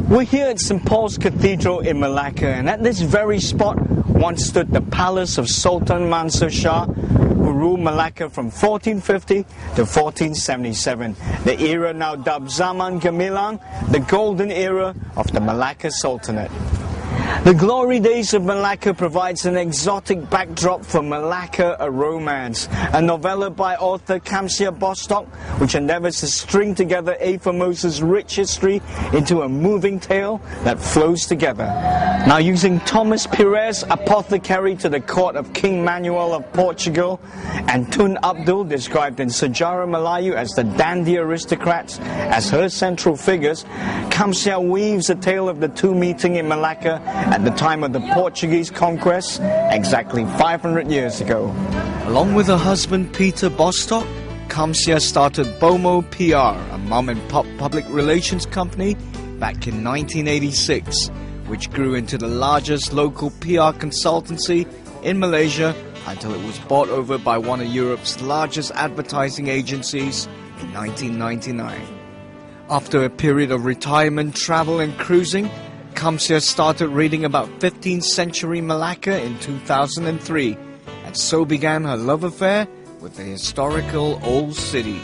We're here at St. Paul's Cathedral in Malacca, and at this very spot once stood the palace of Sultan Mansur Shah, who ruled Malacca from 1450 to 1477, the era now dubbed Zaman Gemilang, the golden era of the Malacca Sultanate. The glory days of Malacca provides an exotic backdrop for Malacca, a Romance, a novella by author Kamsiah Bostock, which endeavors to string together A Formosa's rich history into a moving tale that flows together. Now, using Thomas Pires, apothecary to the court of King Manuel of Portugal, and Tun Abdul, described in Sejarah Melayu as the dandy aristocrats, as her central figures, Kamsiah weaves a tale of the two meeting in Malacca at the time of the Portuguese conquest, exactly 500 years ago. Along with her husband Peter Bostock, Kamsiah started Bomo PR, a mom-and-pop public relations company, back in 1986, which grew into the largest local PR consultancy in Malaysia until it was bought over by one of Europe's largest advertising agencies in 1999. After a period of retirement, travel and cruising, Kamsiah started reading about 15th century Malacca in 2003, and so began her love affair with the historical old city.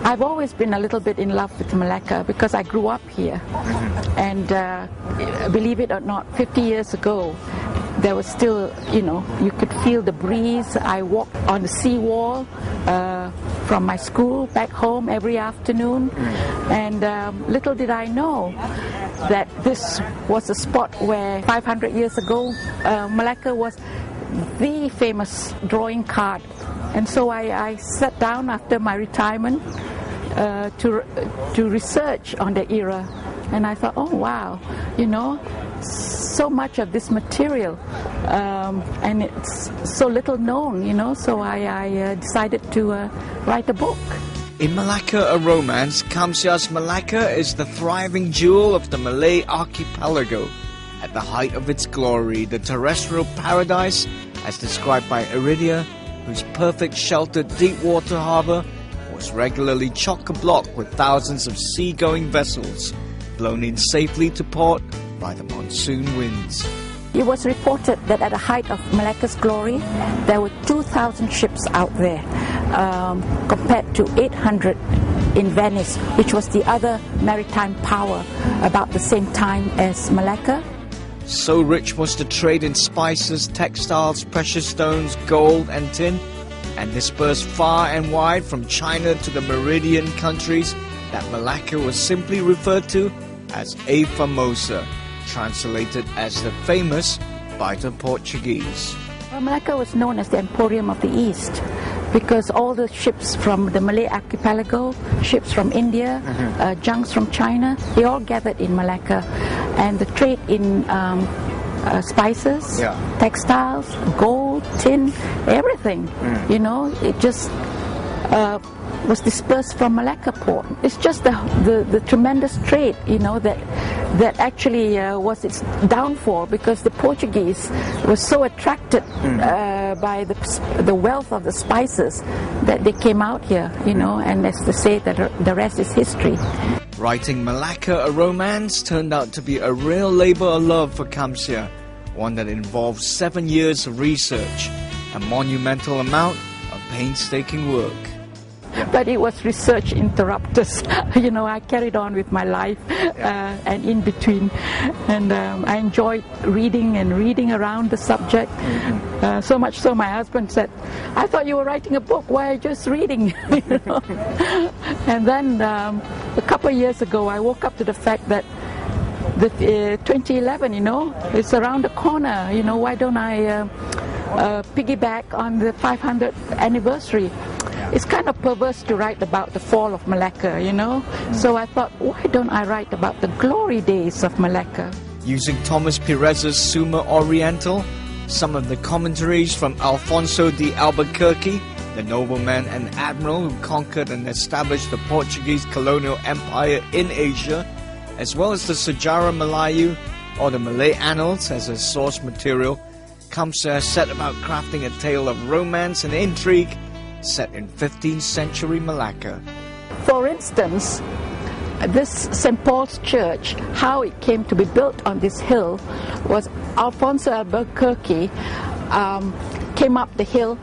I've always been a little bit in love with Malacca because I grew up here. And believe it or not, 50 years ago, there was still, you could feel the breeze. I walked on the seawall from my school back home every afternoon. And little did I know that this was a spot where 500 years ago, Malacca was the famous drawing card. And so I sat down after my retirement to research on the era. And I thought, oh wow, so much of this material, and it's so little known, so I decided to write a book. In Malacca, a Romance, Kamsiah's Malacca is the thriving jewel of the Malay archipelago. At the height of its glory, the terrestrial paradise, as described by Iridia, whose perfect sheltered deep water harbour was regularly chock-a-block with thousands of sea-going vessels, blown in safely to port by the monsoon winds. It was reported that at the height of Malacca's glory, there were 2,000 ships out there, compared to 800 in Venice, which was the other maritime power about the same time as Malacca. So rich was the trade in spices, textiles, precious stones, gold and tin, and dispersed far and wide from China to the Meridian countries, that Malacca was simply referred to as A Formosa, translated as the famous by the Portuguese. Well, Malacca was known as the Emporium of the East because all the ships from the Malay archipelago, ships from India, junks from China, they all gathered in Malacca. And the trade in spices, textiles, gold, tin, everything, it just was dispersed from Malacca port. It's just the tremendous trade, that actually was its downfall, because the Portuguese were so attracted by the wealth of the spices that they came out here, and as they say, that the rest is history. Writing Malacca, a Romance, turned out to be a real labour of love for Kamsiah, one that involved 7 years of research, a monumental amount of painstaking work. But it was research interrupters. I carried on with my life and in between. And I enjoyed reading around the subject. So much so my husband said, I thought you were writing a book, why are you just reading? And then a couple of years ago, I woke up to the fact that the 2011, it's around the corner. Why don't I piggyback on the 500th anniversary? It's kind of perverse to write about the fall of Malacca, So I thought, why don't I write about the glory days of Malacca? Using Thomas Pires' Summa Oriental, some of the commentaries from Alfonso de Albuquerque, the nobleman and admiral who conquered and established the Portuguese colonial empire in Asia, as well as the Sejarah Melayu or the Malay Annals as a source material, Kamsiah set about crafting a tale of romance and intrigue set in 15th century Malacca. For instance, this St. Paul's Church, how it came to be built on this hill was Alfonso Albuquerque came up the hill,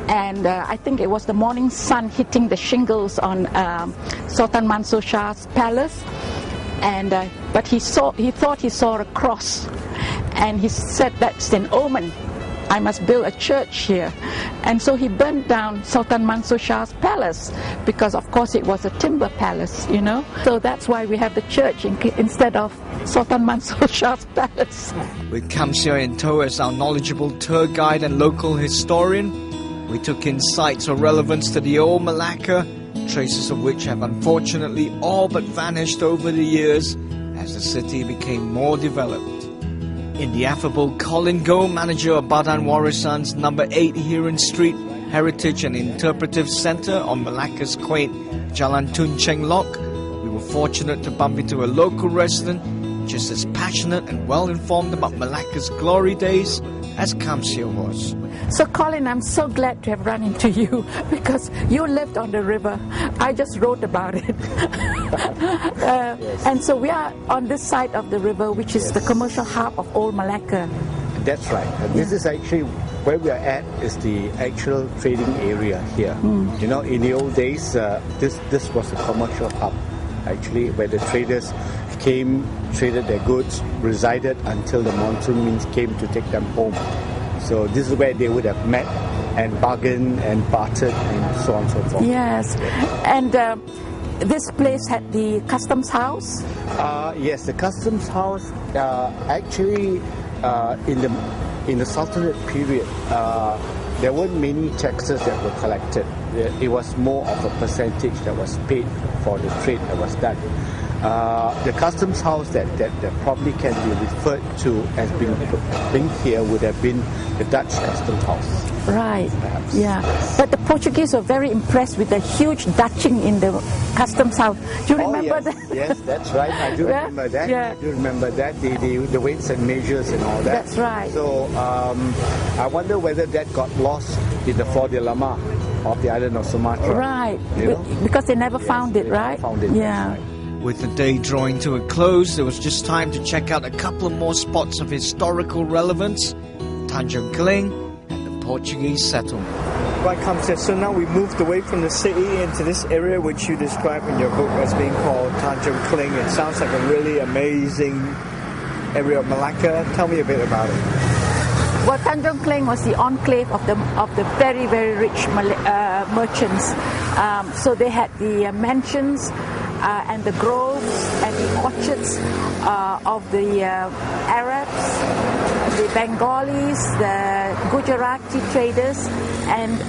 and I think it was the morning sun hitting the shingles on Sultan Mansur Shah's palace, and but he thought he saw a cross, and he said, that's an omen, I must build a church here. And so he burnt down Sultan Mansur Shah's palace, because of course it was a timber palace, you know. So that's why we have the church instead of Sultan Mansur Shah's palace. With Kamsiah in tow as our knowledgeable tour guide and local historian, we took in sights of relevance to the old Malacca, traces of which have unfortunately all but vanished over the years as the city became more developed. In the affable Colin Goh, manager of Badan Warisan's number 8 Heron Street Heritage and Interpretive Centre on Malacca's quaint Jalan Tun Cheng Lok, we were fortunate to bump into a local resident just as passionate and well-informed about Malacca's glory days as Kamsiah was. So Colin, I'm so glad to have run into you, because you lived on the river. I just wrote about it. And so we are on this side of the river, which is the commercial hub of Old Malacca. That's right. And this is actually where we are at, is the actual trading area here. You know, in the old days, this was a commercial hub, actually, where the traders came, traded their goods, resided until the monsoon winds came to take them home. So this is where they would have met and bargained and bartered and so on and so forth. Yes, and this place had the customs house? Yes, the customs house actually in the Sultanate period, there weren't many taxes that were collected. It was more of a percentage that was paid for the trade that was done. The customs house that probably can be referred to as being here would have been the Dutch customs house. Right, Perhaps. yeah. But the Portuguese were very impressed with the huge Dutching in the customs house. Do you remember yes. that? Yes, that's right. I do remember that. Yeah. I do remember that. The weights and measures and all that. That's right. So I wonder whether that got lost in the Fort de Lama of the island of Sumatra. Right, You know? because they never found it, they right? never found it, Yeah. that's right. With the day drawing to a close, there was just time to check out a couple of more spots of historical relevance, Tanjung Ling and the Portuguese settlement. Right, Kamsiah, so now we moved away from the city into this area which you describe in your book as being called Tanjung Ling. It sounds like a really amazing area of Malacca. Tell me a bit about it. Well, Tanjung Ling was the enclave of the very, very rich merchants. So they had the mansions and the groves and the orchards of the Arabs, the Bengalis, the Gujarati traders, and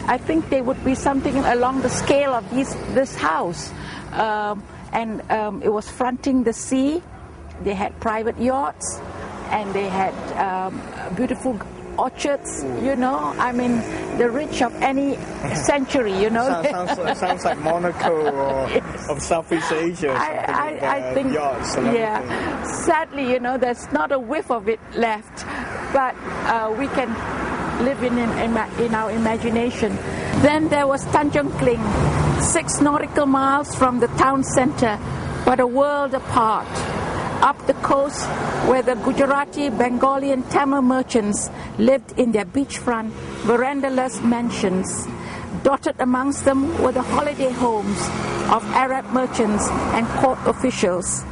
I think they would be something along the scale of this house. And it was fronting the sea. They had private yachts, and they had beautiful orchards, you know. I mean, the rich of any century, you know. Sounds like Monaco or of Southeast Asia. I think, yachts and everything. Sadly, you know, there's not a whiff of it left, but we can live in our imagination. Then there was Tanjung Ling, 6 nautical miles from the town center, but a world apart. Up the coast, where the Gujarati, Bengali and Tamil merchants lived in their beachfront, verandaless mansions. Dotted amongst them were the holiday homes of Arab merchants and court officials.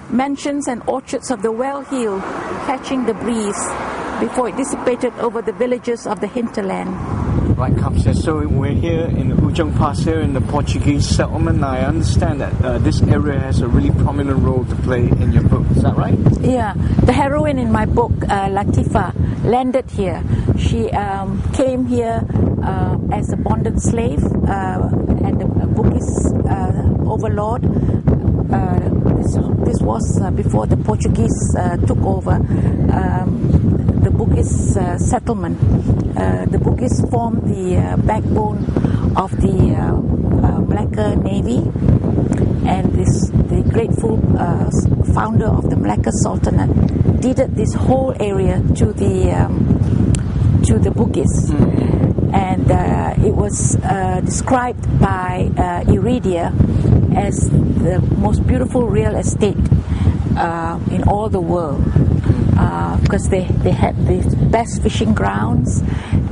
Mansions and orchards of the well-heeled catching the breeze before it dissipated over the villages of the hinterland. Right, Kamsiah, so we're here in Ujung Pasir in the Portuguese settlement. I understand that this area has a really prominent role to play in your book. Is that right? Yeah, the heroine in my book, Latifa, landed here. She came here as a bonded slave and the Bugis overlord. This was before the Portuguese took over the Bugis settlement. The Bugis formed the backbone of the Malacca Navy, and the grateful founder of the Malacca Sultanate deeded this whole area to the Bugis. and it was described by Iridia as the most beautiful real estate in all the world, because they had the best fishing grounds,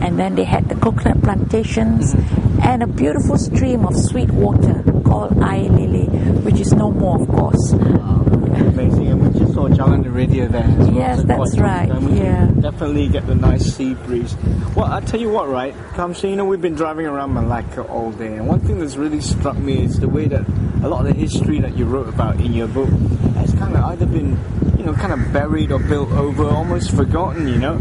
and then they had the coconut plantations, and a beautiful stream of sweet water called Air Lily, which is no more, of course. Amazing, and we just saw Jalan Iridia there as well. Yes, that's right. Yeah, definitely get the nice sea breeze. Well, I tell you what, right, Kamsiah, you know, we've been driving around Malacca all day, and one thing that's really struck me is the way that a lot of the history that you wrote about in your book has kind of either been, you know, kind of buried or built over, almost forgotten, you know.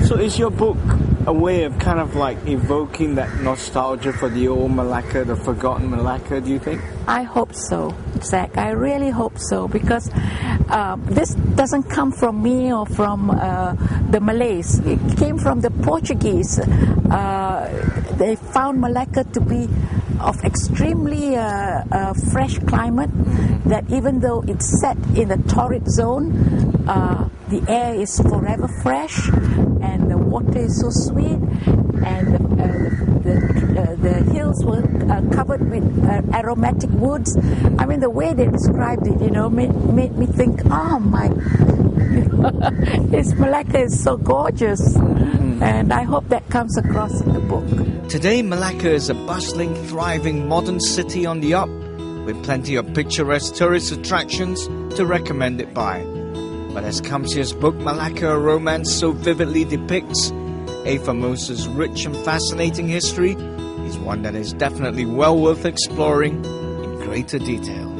So is your book a way of kind of like evoking that nostalgia for the old Malacca, the forgotten Malacca, do you think? I hope so, Zach. I really hope so, because this doesn't come from me or from the Malays. It came from the Portuguese. They found Malacca to be of extremely fresh climate, that even though it's set in the torrid zone, the air is forever fresh, and the water is so sweet, and the hills were covered with aromatic woods. I mean, the way they described it, you know, made me think, oh my, this Malacca is so gorgeous. And I hope that comes across in the book. Today, Malacca is a bustling, thriving modern city on the up, with plenty of picturesque tourist attractions to recommend it by. But as Kamsiah's book Malacca, a Romance so vividly depicts, a Formosa's rich and fascinating history is one that is definitely well worth exploring in greater detail.